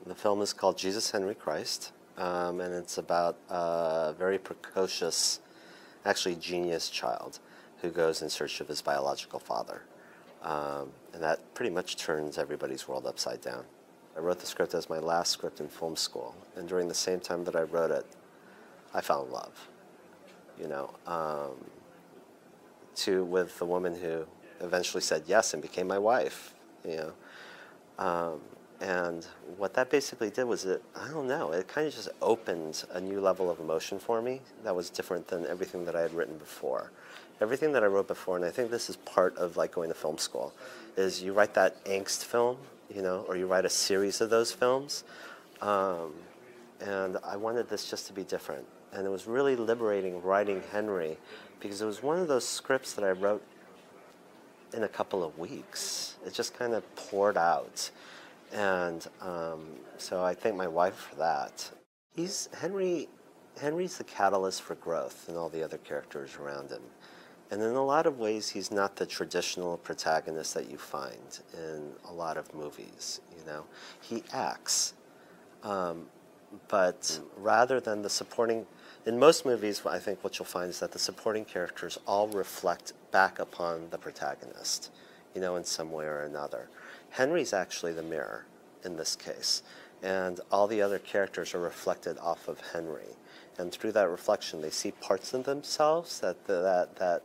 The film is called Jesus Henry Christ, and it's about a very precocious, actually genius child who goes in search of his biological father. And that pretty much turns everybody's world upside down. I wrote the script as my last script in film school, and during the same time that I wrote it, I fell in love, you know, with the woman who eventually said yes and became my wife, you know. And what that basically did was I don't know, it kind of just opened a new level of emotion for me that was different than everything that I had written before. Everything that I wrote before, and I think this is part of like going to film school, is you write that angst film, you know, or you write a series of those films. And I wanted this just to be different. And it was really liberating writing Henry because it was one of those scripts that I wrote in a couple of weeks. It just kind of poured out. And so I thank my wife for that. Henry's the catalyst for growth and all the other characters around him. And in a lot of ways, he's not the traditional protagonist that you find in a lot of movies, you know. He acts, but rather than the supporting, in most movies, I think what you'll find is that the supporting characters all reflect back upon the protagonist, you know, in some way or another. Henry's actually the mirror in this case, and all the other characters are reflected off of Henry. And through that reflection, they see parts of themselves that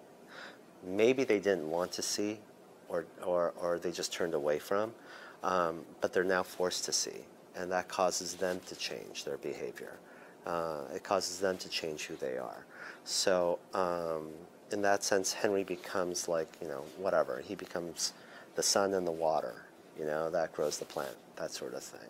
maybe they didn't want to see, or they just turned away from, but they're now forced to see, and that causes them to change their behavior. It causes them to change who they are. So in that sense, Henry becomes like, you know, whatever. He becomes the sun and the water, you know, that grows the plant, that sort of thing.